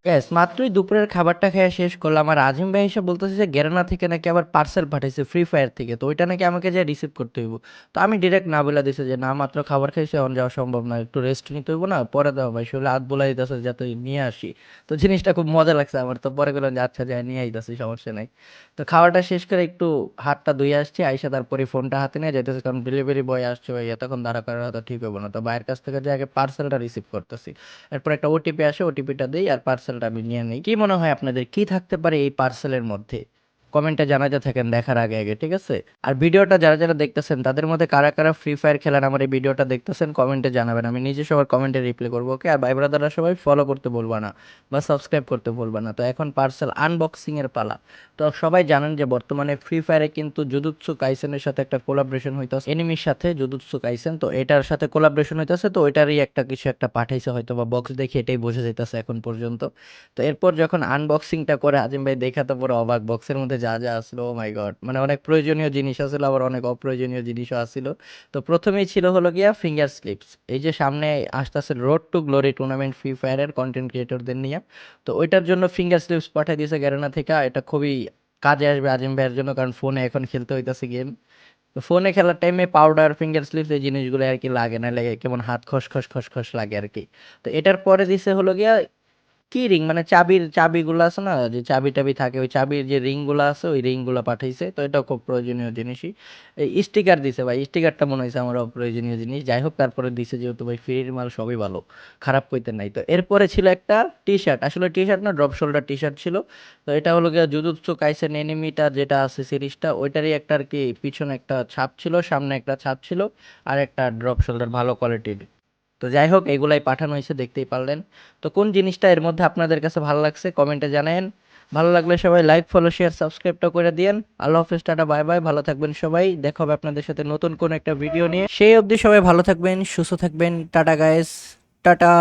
Gas মাত্রই দুপুরের খাবারটা খেয়ে শেষ করলাম। আর আজিম ভাই এসে বলতেছে যে গেরানা থেকে নাকি আবার পার্সেল পাঠাইছে ফ্রি ফায়ার থেকে। তো ওইটা নাকি আমাকে যেয়ে রিসিভ করতে হইব। তো আমি ডিরেক্ট না বইলা দিছি যে, "না মাত্র খাবার খাইছি এখন যাওয়া সম্ভব না। একটু রেস্ট নিতে হইব না? পরে দাও ভাই।" শরীরে হাত বুলাই দিতেছে যাতে নিয়ে আসি। তো জিনিসটা খুব মজা লাগছে আমার। তো পরে বললাম যে, "আচ্ছা যাই নিয়ে আইতাছি সমস্যা নাই।" তো খাওয়াটা শেষ করে একটু হাতটা ধুয়ে আসছি। আইসা তারপরে ফোনটা হাতে নিয়ে যাইতেছি কারণ ডেলিভারি বয় আসছে ভাই এতক্ষণ দাঁড়া করানো তো ঠিক হইব না। তো ভাইয়ের কাছ থেকে যেয়ে আগে পার্সেলটা রিসিভ করতেছি। এরপর একটা ওটিপি আসে, ওটিপিটা দেই আর পার্সেলটা আমি নিয়ে নেই। কি মনে হয় আপনাদের কি থাকতে পারে এই পার্সেলের মধ্যে? কমেন্টে জানাতে থাকেন দেখার আগে, ঠিক আছে? আর ভিডিওটা যারা দেখতেছেন তাদের মধ্যে কারা ফ্রি ফায়ার খেলেন আমার এই ভিডিওটা দেখতেছেন কমেন্টে জানাবেন। আমি নিজে সবার কমেন্টে রিপ্লাই করব, ওকে? আর ভাই ব্রাদাররা সবাই ফলো করতে ভুলবা না বা সাবস্ক্রাইব করতে ভুলবা না। তো এখন পার্সেল আনবক্সিং এর পালা। তো সবাই জানেন যে বর্তমানে ফ্রি ফায়ারে কিন্তু জুজুৎসু কাইসেনের সাথে একটা কোলাবরেশন হইতাছে। এনিমির সাথে জুজুৎসু কাইসেন তো এটার সাথে কোলাবরেশন হইতাছে। তো ওইটারই একটা কিছু একটা পাঠাইছে হয়তো বা বক্স দেখে এটাই বোঝা যাইতাছে এখন পর্যন্ত। তো এরপর যখন আনবক্সিংটা করে আজিম ভাই দেখা তো পুরো অবাক। বক্সের মধ্যে যা আসলো ও মাই গড! মানে অনেক প্রয়োজনীয় জিনিস আছিল আবার অনেক অপ্রয়োজনীয় জিনিসও আছিল। তো প্রথমেই ছিল হলো গিয়া ফিঙ্গার স্লিপস। এই যে সামনে আসতেছে road to Glory tournament free ফায়ারের কন্টেন্ট ক্রিয়েটরদের নিয়ে। তো ওইটার জন্য ফিঙ্গার স্লিপস পাঠাই দিয়েছে গ্যারেনা থেকে। এটা খুবই কাজে আসবে আজিম ভাইয়ের জন্য কারণ ফোনে এখন খেলতে হইতাছে গেম। তো ফোনে খেলার টাইমে পাউডার, ফিঙ্গার স্লিপস এই জিনিসগুলো আরকি লাগে না। লাগে কেমন হাত খসখস লাগে আরকি। তো এটার পরে দিছে হলো গিয়া কি রিং মানে চাবিগুলো আছে না যে চাবি-টাবি থাকে ওই চাবির যে রিংগুলো আছে ওই রিংগুলো পাঠাইছে। তো এটাও খুব প্রয়োজনীয় জিনিসই। এই স্টিকার দিছে ভাই। স্টিকারটা মনে হইছে আমার অপ্রয়োজনীয় জিনিস। যাই হোক তারপরে দিছে যেহেতু ভাই ফ্রির মাল সবই ভালো। খারাপ কইতে নাই। তো এরপরে ছিল একটা টি-শার্ট। আসলে টি-শার্ট না ড্রপ শোল্ডার টি-শার্ট ছিল। তো এটা হলো গিয়া জুজুৎসু কাইসেন এনিমিটা যেটা আছে সিরিজটা ওইটারই একটা আরকি পিছনে একটা ছাপ ছিল, সামনে একটা ছাপ ছিল আর একটা ড্রপ শোল্ডার ভালো কোয়ালিটির। তো যাই হোক এগুলাই পাঠানো হয়েছে দেখতেই পারলেন। তো কোন জিনিসটা এর মধ্যে আপনাদের কাছে ভালো লাগছে কমেন্টে জানায়েন। ভালো লাগলে সবাই লাইক, ফলো, শেয়ার, সাবস্ক্রাইবটা করে দিয়েন। আল্লাহ হাফেজ, টাটা, বাই বাই। ভালো থাকবেন সবাই। দেখা হবে আপনাদের সাথে নতুন কোনো একটা ভিডিও নিয়ে। সেই অবধি সবাই ভালো থাকবেন, সুস্থ থাকবেন। Tata guys, tata.